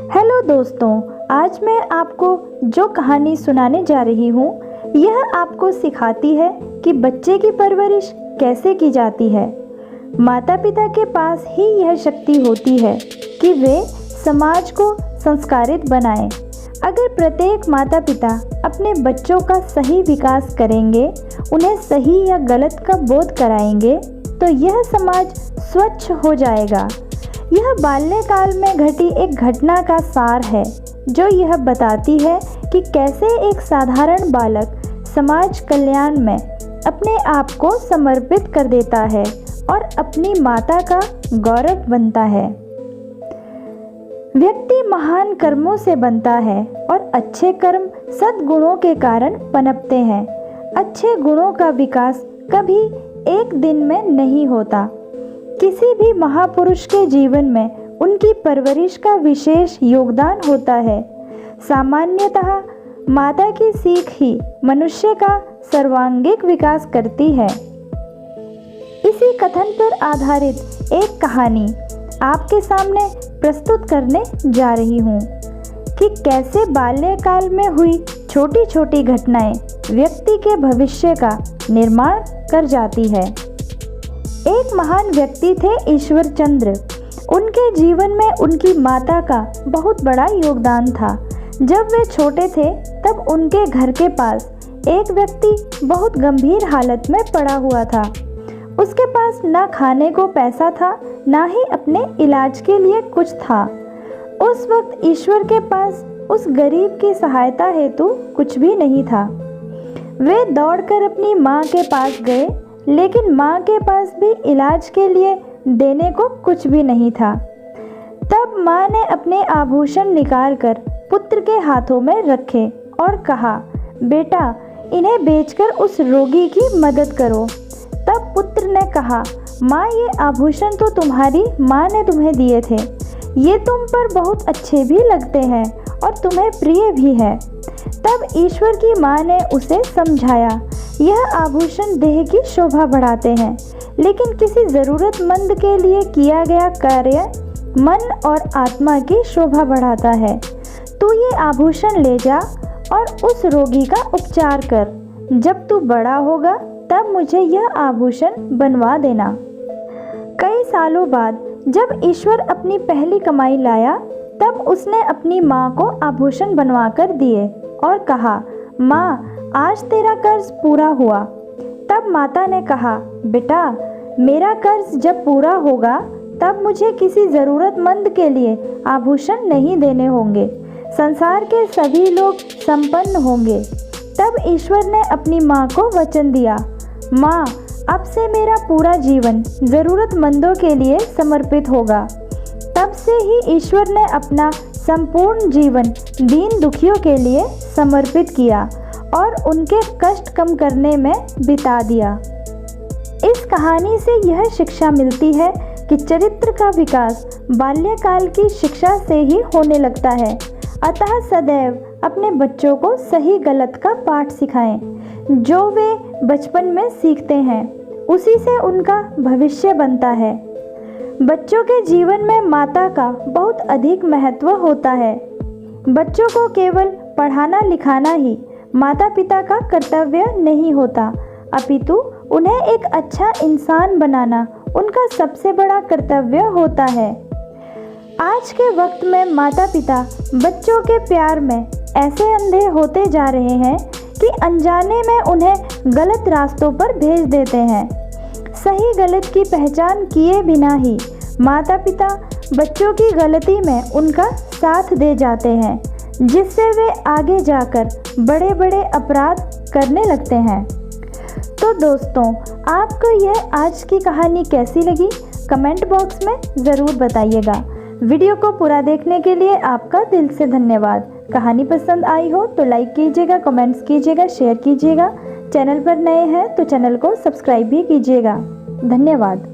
Hello दोस्तों, आज मैं आपको जो कहानी सुनाने जा रही हूँ यह आपको सिखाती है कि बच्चे की परवरिश कैसे की जाती है। माता पिता के पास ही यह शक्ति होती है कि वे समाज को संस्कारित बनाएं। अगर प्रत्येक माता पिता अपने बच्चों का सही विकास करेंगे, उन्हें सही या गलत का बोध कराएंगे, तो यह समाज स्वच्छ हो जाएगा। यह बाल्यकाल में घटी एक घटना का सार है जो यह बताती है कि कैसे एक साधारण बालक समाज कल्याण में अपने आप को समर्पित कर देता है और अपनी माता का गौरव बनता है। व्यक्ति महान कर्मों से बनता है और अच्छे कर्म सद्गुणों के कारण पनपते हैं। अच्छे गुणों का विकास कभी एक दिन में नहीं होता। किसी भी महापुरुष के जीवन में उनकी परवरिश का विशेष योगदान होता है। सामान्यतः माता की सीख ही मनुष्य का सर्वांगीण विकास करती है। इसी कथन पर आधारित एक कहानी आपके सामने प्रस्तुत करने जा रही हूँ कि कैसे बाल्यकाल में हुई छोटी छोटी घटनाएं व्यक्ति के भविष्य का निर्माण कर जाती है। एक महान व्यक्ति थे ईश्वर चंद्र। उनके जीवन में उनकी माता का बहुत बड़ा योगदान था। जब वे छोटे थे तब उनके घर के पास एक व्यक्ति बहुत गंभीर हालत में पड़ा हुआ था। उसके पास ना खाने को पैसा था, ना ही अपने इलाज के लिए कुछ था। उस वक्त ईश्वर के पास उस गरीब की सहायता हेतु कुछ भी नहीं था। वे दौड़कर अपनी माँ के पास गए, लेकिन माँ के पास भी इलाज के लिए देने को कुछ भी नहीं था। तब माँ ने अपने आभूषण निकालकर पुत्र के हाथों में रखे और कहा, बेटा, इन्हें बेचकर उस रोगी की मदद करो। तब पुत्र ने कहा, माँ, ये आभूषण तो तुम्हारी माँ ने तुम्हें दिए थे। ये तुम पर बहुत अच्छे भी लगते हैं और तुम्हें प्रिय भी है। तब ईश्वर की माँ ने उसे समझाया, यह आभूषण देह की शोभा बढ़ाते हैं, लेकिन किसी ज़रूरतमंद के लिए किया गया कार्य मन और आत्मा की शोभा बढ़ाता है। तू ये आभूषण ले जा और उस रोगी का उपचार कर। जब तू बड़ा होगा तब मुझे यह आभूषण बनवा देना। कई सालों बाद जब ईश्वर अपनी पहली कमाई लाया, तब उसने अपनी माँ को आभूषण बनवा कर दिए और कहा, माँ, आज तेरा कर्ज पूरा हुआ। तब माता ने कहा, बेटा, मेरा कर्ज जब पूरा होगा तब मुझे किसी ज़रूरतमंद के लिए आभूषण नहीं देने होंगे। संसार के सभी लोग संपन्न होंगे। तब ईश्वर ने अपनी माँ को वचन दिया, माँ, अब से मेरा पूरा जीवन ज़रूरतमंदों के लिए समर्पित होगा। तब से ही ईश्वर ने अपना संपूर्ण जीवन दीन दुखियों के लिए समर्पित किया और उनके कष्ट कम करने में बिता दिया। इस कहानी से यह शिक्षा मिलती है कि चरित्र का विकास बाल्यकाल की शिक्षा से ही होने लगता है। अतः सदैव अपने बच्चों को सही गलत का पाठ सिखाएं। जो वे बचपन में सीखते हैं उसी से उनका भविष्य बनता है। बच्चों के जीवन में माता का बहुत अधिक महत्व होता है। बच्चों को केवल पढ़ाना लिखाना ही माता पिता का कर्तव्य नहीं होता, अपितु उन्हें एक अच्छा इंसान बनाना उनका सबसे बड़ा कर्तव्य होता है। आज के वक्त में माता पिता बच्चों के प्यार में ऐसे अंधे होते जा रहे हैं कि अनजाने में उन्हें गलत रास्तों पर भेज देते हैं। सही गलत की पहचान किए बिना ही माता पिता बच्चों की गलती में उनका साथ दे जाते हैं, जिससे वे आगे जाकर बड़े बड़े अपराध करने लगते हैं। तो दोस्तों, आपको यह आज की कहानी कैसी लगी कमेंट बॉक्स में ज़रूर बताइएगा। वीडियो को पूरा देखने के लिए आपका दिल से धन्यवाद। कहानी पसंद आई हो तो लाइक कीजिएगा, कमेंट्स कीजिएगा, शेयर कीजिएगा। चैनल पर नए हैं तो चैनल को सब्सक्राइब भी कीजिएगा। धन्यवाद।